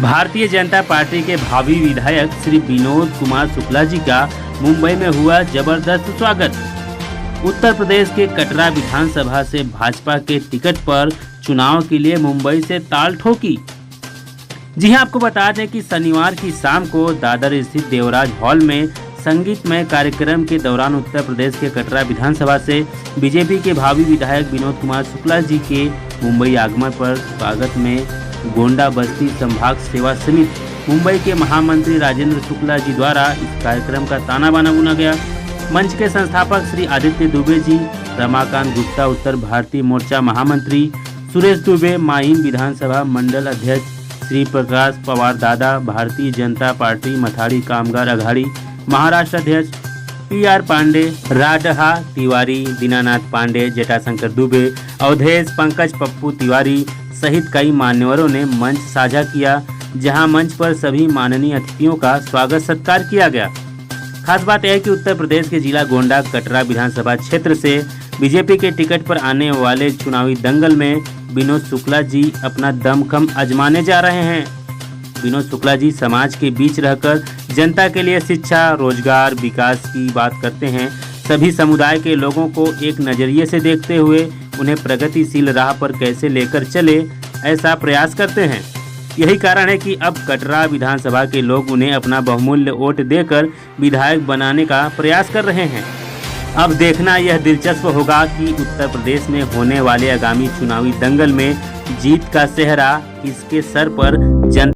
Bharatiya Janata party के भावी विधायक श्री विनोद कुमार शुक्ला जी का मुंबई में हुआ जबरदस्त स्वागत। उत्तर प्रदेश के कटरा विधानसभा से भाजपा के टिकट पर चुनाव के लिए मुंबई से ताल ठोकी। जी हां, आपको बता दें कि शनिवार की शाम को दादर स्थित देवराज हॉल में संगीतमय कार्यक्रम के दौरान उत्तर प्रदेश के कटरा विधानसभा से बीजेपी के भावी विधायक विनोद कुमार शुक्ला जी के मुंबई आगमन पर स्वागत में गोंडा बस्ती संभाग सेवा समिति मुंबई के महामंत्री राजेंद्र शुक्ला जी द्वारा इस कार्यक्रम का ताना बाना बुना गया। मंच के संस्थापक श्री आदित्य दुबे जी, रमाकांत गुप्ता उत्तर भारतीय मोर्चा महामंत्री, सुरेश दुबे माहिम विधानसभा मंडल अध्यक्ष, श्री प्रकाश पवार दादा भारतीय जनता पार्टी मथाड़ी कामगार अघाड़ी महाराष्ट्र अध्यक्ष, PR पांडे, राडहा तिवारी, दीनानाथ पांडे, जटाशंकर दुबे, अवधेश पंकज पप्पू तिवारी सहित कई मान्यवरों ने मंच साझा किया, जहां मंच पर सभी माननीय अतिथियों का स्वागत सत्कार किया गया। खास बात यह है कि उत्तर प्रदेश के जिला गोंडा कटरा विधानसभा क्षेत्र से बीजेपी के टिकट पर आने वाले चुनावी दंगल में विनोद शुक्ला जी अपना दमखम आजमाने जा रहे हैं। विनोद शुक्ला जी समाज के बीच रहकर जनता के लिए शिक्षा, रोजगार, विकास की बात करते हैं। सभी समुदाय के लोगों को एक नज़रिए से देखते हुए उन्हें प्रगतिशील राह पर कैसे लेकर चले, ऐसा प्रयास करते हैं। यही कारण है कि अब कटरा विधानसभा के लोग उन्हें अपना बहुमूल्य वोट देकर विधायक बनाने का प्रयास कर रहे हैं। अब देखना यह दिलचस्प होगा कि उत्तर प्रदेश में होने वाले आगामी चुनावी दंगल में जीत का सेहरा किसके सर पर जनता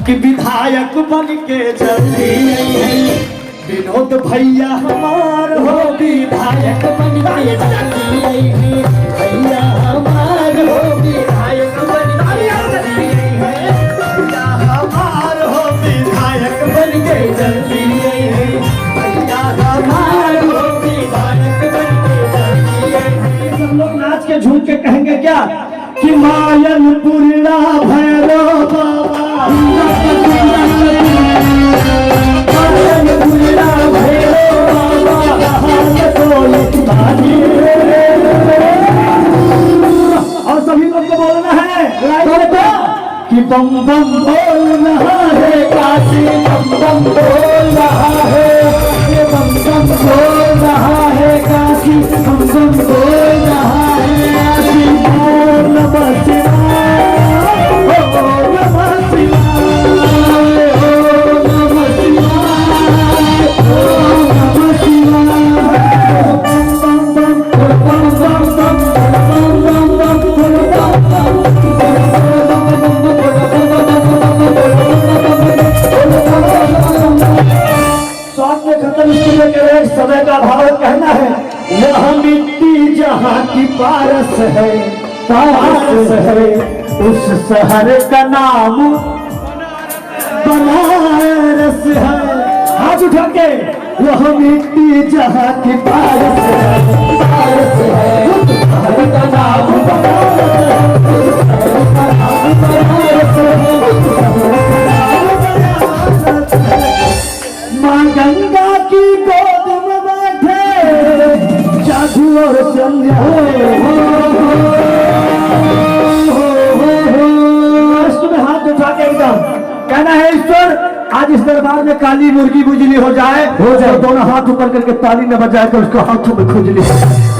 कि विधायक बन के चली विनोद भैया हमार हो, विधायक बन के चली भैया हमार हो, विधायक बन के चली भैया हमार हो, विधायक बन के चली भैया हमार हो, विधायक बन के चली। सब लोग नाच के झूम के कहेंगे क्या कि मायनपुरा भैरव बाबा, मायनपुरा भैरव बाबा, और सभी लोग को बोलना है कि बम बम बोल रहा है काशी, बम बम बोल रहा है, बम बम बोल रहा है काशी, बम बम बोल रहा है काशी। नमः शिवाय, ओ नमः शिवाय, ओ नमः शिवाय, ओ नमः शिवाय। समय का भाव कहना है, वह मिट्टी जहाँ की पारस है, पारस है, उस शहर का नाम बनारस है। हाथ उठा के, वह मिट्टी जहाँ की पारस है, पारस है, उस शहर का नाम बनारस है, उस शहर का नाम बनारस है, उस शहर का नाम बनारस है। माँ गंगा की गोद में बैठे जादू और संध्या, तुम्हें हाथ उठा के एकदम कहना है ईश्वर आज इस दरबार में काली मुर्गी बुझली हो जाए, दोनों हाथ ऊपर करके ताली न बजाए तो उसको हाथों में खुजली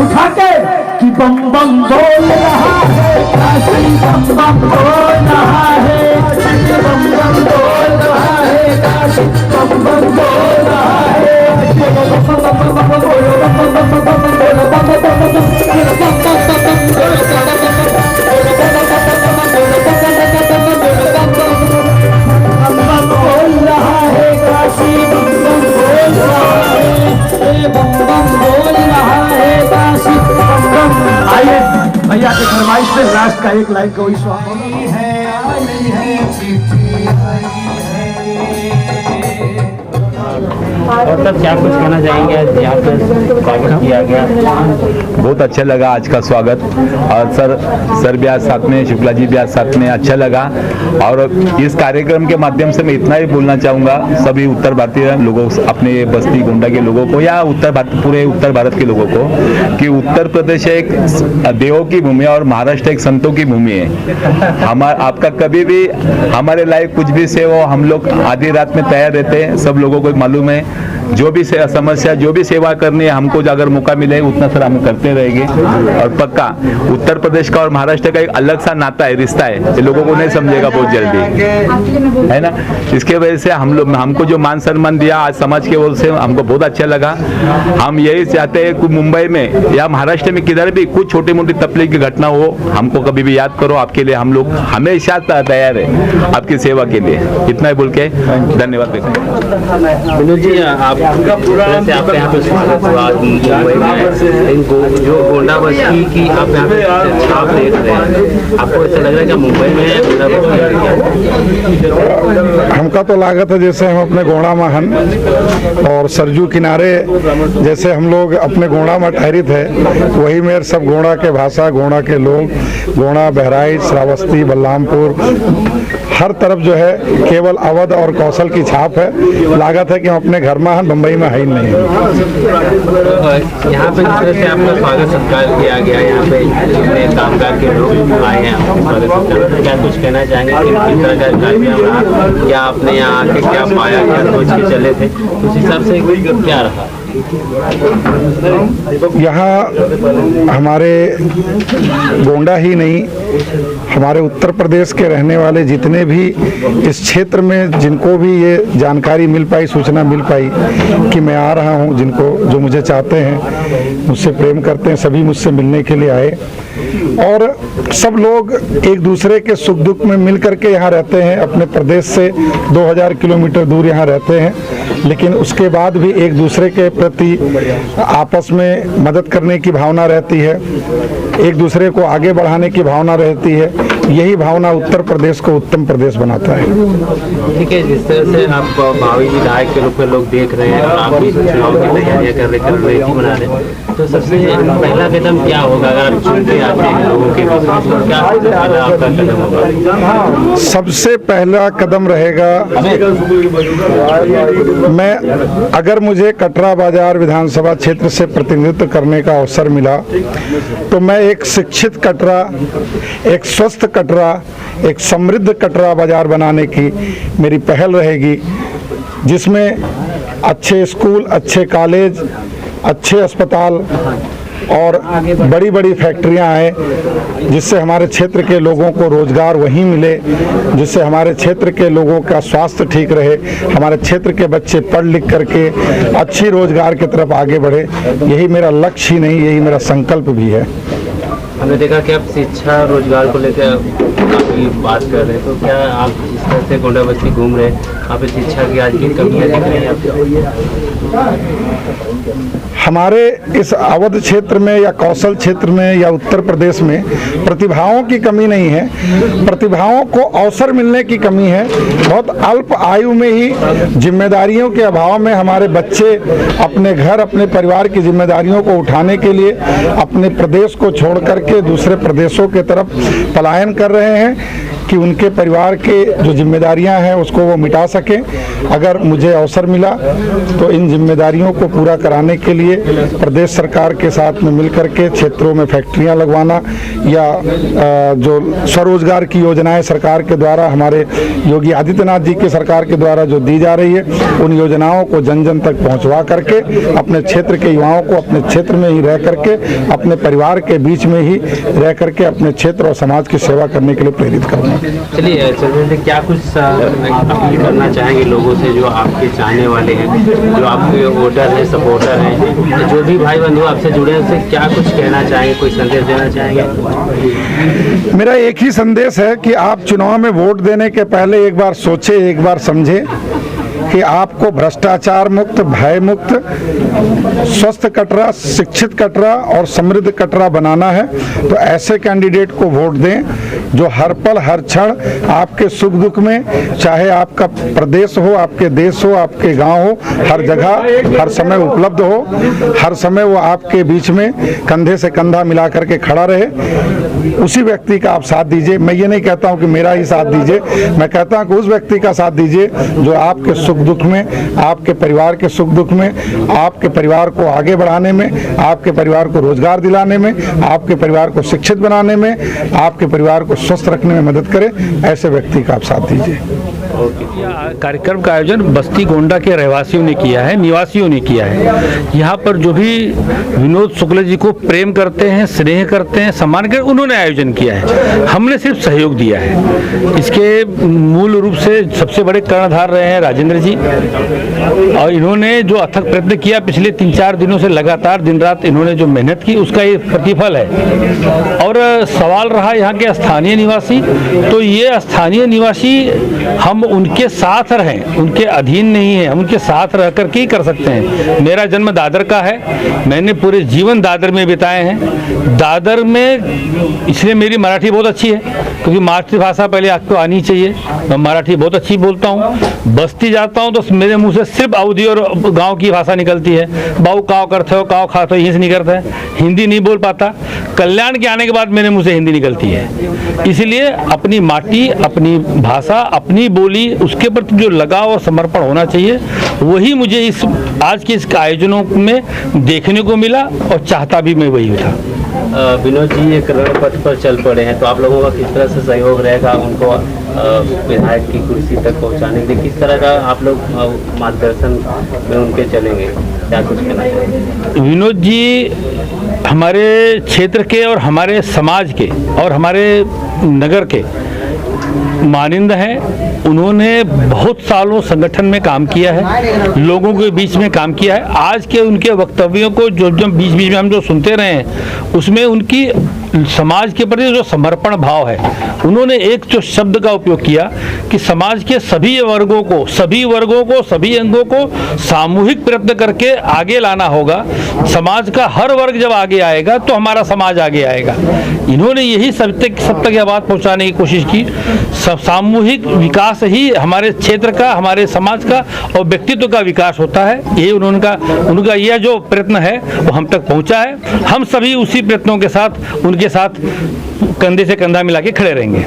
उठा के कि बम बम बोल रहा है, काशी बम बम बोल रहा है, बम बम बोल रहा है, काशी बम बम बोल रहा है। आइए भैया के फरमाइश पे लास्ट का एक लाइन कोई स्वागत है। और तब क्या कुछ कहना चाहेंगे आज यहाँ पर स्वागत किया गया? बहुत अच्छा लगा आज का स्वागत। और सर भी आज साथ में, शुक्ला जी भी आज साथ में, अच्छा लगा। और इस कार्यक्रम के माध्यम से मैं इतना ही बोलना चाहूँगा सभी उत्तर भारतीय लोगों, अपने बस्ती गोंडा के लोगों को या पूरे उत्तर भारत के लोगों को, कि उत्तर प्रदेश एक देवों की भूमि है और महाराष्ट्र एक संतों की भूमि है। आपका कभी भी हमारे लायक कुछ भी से हो, हम लोग आधी रात में तैयार रहते हैं। सब लोगों को मालूम है, जो भी समस्या, जो भी सेवा करनी है, हमको अगर मौका मिले उतना सर हम करते रहेंगे। और पक्का उत्तर प्रदेश का और महाराष्ट्र का एक अलग सा नाता है, रिश्ता है, ये लोगों को नहीं समझेगा बहुत जल्दी, है ना। इसके वजह से हमको जो मान सम्मान दिया आज समाज के ओर से, हमको बहुत अच्छा लगा। हम यही चाहते हैं कि मुंबई में या महाराष्ट्र में किधर भी कुछ छोटी मोटी तकलीफ की घटना हो, हमको कभी भी याद करो। आपके लिए हम लोग हमेशा तैयार है, आपकी सेवा के लिए। इतना ही बोल के धन्यवाद। विनोद जी, से आपके यहाँ पे स्वागत हुआ मुंबई में, इनको जो गोंडा बस्ती की आप यहाँ पे छाप देख रहे हैं, आपको ऐसा लग रहा है कि मुंबई में गोंडा बस्ती? हमका तो लागत है जैसे हम अपने गोंडा महन और सरजू किनारे जैसे हम लोग अपने गोंडा में ठहरित है, वही में सब गोंडा के भाषा, गोंडा के लोग, गोंडा, बहराइच, श्रावस्ती, बलरामपुर, हर तरफ जो है केवल अवध और कौशल की छाप है। लागत है कि हम अपने घर में हैं, बम्बई में है ही नहीं। यहाँ पे जिस तरह से आपका स्वागत सत्कार किया गया, यहाँ पे जितने कामगार के लोग आए हैं, क्या कुछ कहना चाहेंगे कि किस तरह का कार्यक्रम रहा, क्या आपने यहाँ आके क्या पाया, क्या सोच के चले थे, उस हिसाब से क्या रहा? यहाँ हमारे गोंडा ही नहीं, हमारे उत्तर प्रदेश के रहने वाले जितने भी इस क्षेत्र में, जिनको भी ये जानकारी मिल पाई, सूचना मिल पाई कि मैं आ रहा हूँ, जिनको जो मुझे चाहते हैं, मुझसे प्रेम करते हैं, सभी मुझसे मिलने के लिए आए। और सब लोग एक दूसरे के सुख दुख में मिल करके यहाँ रहते हैं। अपने प्रदेश से 2000 किलोमीटर दूर यहाँ रहते हैं, लेकिन उसके बाद भी एक दूसरे के प्रति आपस में मदद करने की भावना रहती है, एक दूसरे को आगे बढ़ाने की भावना रहती है। यही भावना उत्तर प्रदेश को उत्तम प्रदेश बनाता है। ठीक है, जिस तरह से आप भावी विधायक के रूप में लोग देख रहे हैं और आप भी चुनाव की तैयारियां कर रहे बना रहे, तो सबसे पहला कदम क्या होगा अगर आप चुन के आते हैं लोगों के बीच में, तो क्या आपका कदम होगा? सबसे पहला कदम रहेगा, मैं अगर मुझे कटरा बाजार विधानसभा क्षेत्र से प्रतिनिधित्व करने का अवसर मिला, तो मैं एक शिक्षित कटरा, एक स्वस्थ कटरा, एक समृद्ध कटरा बाजार बनाने की मेरी पहल रहेगी, जिसमें अच्छे स्कूल, अच्छे कॉलेज, अच्छे अस्पताल और बड़ी बड़ी फैक्ट्रियां आए, जिससे हमारे क्षेत्र के लोगों को रोजगार वहीं मिले, जिससे हमारे क्षेत्र के लोगों का स्वास्थ्य ठीक रहे, हमारे क्षेत्र के बच्चे पढ़ लिख करके अच्छी रोजगार की तरफ आगे बढ़े। यही मेरा लक्ष्य ही नहीं, यही मेरा संकल्प भी है। हमने देखा कि आप शिक्षा रोजगार को लेकर काफ़ी बात कर रहे हैं, तो क्या आप जिस तरह से गोंडा बस्ती घूम रहे हैं, आप इस शिक्षा की आज की कमियाँ दिख रही हैं आपको? हमारे इस अवध क्षेत्र में या कौशल क्षेत्र में या उत्तर प्रदेश में प्रतिभाओं की कमी नहीं है, प्रतिभाओं को अवसर मिलने की कमी है। बहुत अल्प आयु में ही जिम्मेदारियों के अभाव में हमारे बच्चे अपने घर, अपने परिवार की जिम्मेदारियों को उठाने के लिए अपने प्रदेश को छोड़ करके दूसरे प्रदेशों के तरफ पलायन कर रहे हैं। कि उनके परिवार के जो जिम्मेदारियां हैं उसको वो मिटा सकें। अगर मुझे अवसर मिला तो इन जिम्मेदारियों को पूरा कराने के लिए प्रदेश सरकार के साथ में मिलकर के क्षेत्रों में फैक्ट्रियां लगवाना या जो स्वरोजगार की योजनाएं सरकार के द्वारा, हमारे योगी आदित्यनाथ जी की सरकार के द्वारा जो दी जा रही है, उन योजनाओं को जन जन तक पहुंचवा करके अपने क्षेत्र के युवाओं को अपने क्षेत्र में ही रह करके, अपने परिवार के बीच में ही रह करके अपने क्षेत्र और समाज की सेवा करने के लिए प्रेरित करूँगा। चलिए चलिए, क्या कुछ अपील करना चाहेंगे लोगों से जो आपके चाहने वाले हैं, जो आपके वोटर हैं, सपोर्टर हैं, जो भी भाई बंधु आपसे जुड़े हैं, उससे क्या कुछ कहना चाहेंगे, कोई संदेश देना चाहेंगे? मेरा एक ही संदेश है कि आप चुनाव में वोट देने के पहले एक बार सोचें, एक बार समझें कि आपको भ्रष्टाचार मुक्त, भय मुक्त, स्वस्थ कटरा, शिक्षित कटरा और समृद्ध कटरा बनाना है। तो ऐसे कैंडिडेट को वोट दें जो हर पल हर क्षण आपके सुख दुख में, चाहे आपका प्रदेश हो, आपके देश हो, आपके गांव हो, हर जगह हर समय उपलब्ध हो, हर समय वो आपके बीच में कंधे से कंधा मिला करके खड़ा रहे। उसी व्यक्ति का आप साथ दीजिए। मैं ये नहीं कहता हूँ कि मेरा ही साथ दीजिए, मैं कहता हूँ कि उस व्यक्ति का साथ दीजिए जो आपके सुख दुख में, आपके परिवार के सुख दुख में, आपके परिवार को आगे बढ़ाने में, आपके परिवार को रोजगार दिलाने में, आपके परिवार को शिक्षित बनाने में, आपके परिवार को स्वस्थ रखने में मदद करे। ऐसे व्यक्ति का आप साथ दीजिए। कार्यक्रम का आयोजन बस्ती गोंडा के रहवासियों ने किया है, निवासियों ने किया है। यहाँ पर जो भी विनोद शुक्ला जी को प्रेम करते हैं, स्नेह करते हैं, सम्मान करते, उन्होंने आयोजन किया है, हमने सिर्फ सहयोग दिया है। इसके मूल रूप से सबसे बड़े कर्णधार रहे हैं राजेंद्र जी, और इन्होंने जो अथक प्रयत्न किया पिछले 3-4 दिनों से, लगातार दिन रात इन्होंने जो मेहनत की, उसका ये प्रतिफल है। और सवाल रहा यहाँ के स्थानीय निवासी, तो ये स्थानीय निवासी हम उनके साथ रहें, उनके अधीन नहीं है, हम उनके साथ रह कर के ही कर सकते हैं। मेरा जन्म दादर का है, मैंने पूरे जीवन दादर में बिताए हैं। दादर में इसलिए मेरी मराठी बहुत अच्छी है क्योंकि मातृभाषा पहले आपको आनी चाहिए। मैं मराठी बहुत अच्छी बोलता हूँ। बस्ती जाता हूँ तो मेरे मुंह से सिर्फ अवधी और गांव की भाषा निकलती है। बाऊ काव करते हो, काव खाते हो, यहीं से निकलता है, हिंदी नहीं बोल पाता। कल्याण के आने के बाद मेरे मुंह से हिंदी निकलती है। इसलिए अपनी माटी, अपनी भाषा, अपनी बोली, उसके प्रति जो लगाव और समर्पण होना चाहिए, वही मुझे इस आज के इस आयोजनों में देखने को मिला और चाहता भी मैं वही था। विनोद जी एक रण पथ पर चल पड़े हैं, तो आप लोगों का किस तरह से सहयोग रहेगा उनको विधायक की कुर्सी तक पहुंचाने के लिए? किस तरह का आप लोग मार्गदर्शन में उनके चलेंगे, क्या कुछ कहना चाहिए? विनोद जी हमारे क्षेत्र के और हमारे समाज के और हमारे नगर के मानिंद हैं। उन्होंने बहुत सालों संगठन में काम किया है, लोगों के बीच में काम किया है। आज के उनके वक्तव्यों को जो बीच बीच में हम जो सुनते रहे हैं, उसमें उनकी समाज के प्रति जो समर्पण भाव है, उन्होंने एक जो शब्द का उपयोग किया कि समाज के सभी वर्गों को, सभी अंगों को सामूहिक प्रयत्न करके आगे लाना होगा। समाज का हर वर्ग जब आगे आएगा तो हमारा समाज आगे आएगा। इन्होंने यही सब तक यह बात पहुंचाने की कोशिश की। सामूहिक विकास ही हमारे क्षेत्र का, हमारे समाज का और व्यक्तित्व का विकास होता है। ये उनका यह जो प्रयत्न है वो हम तक पहुंचा है। हम सभी उसी प्रयत्नों के साथ, उनके साथ कंधे से कंधा मिला के खड़े रहेंगे।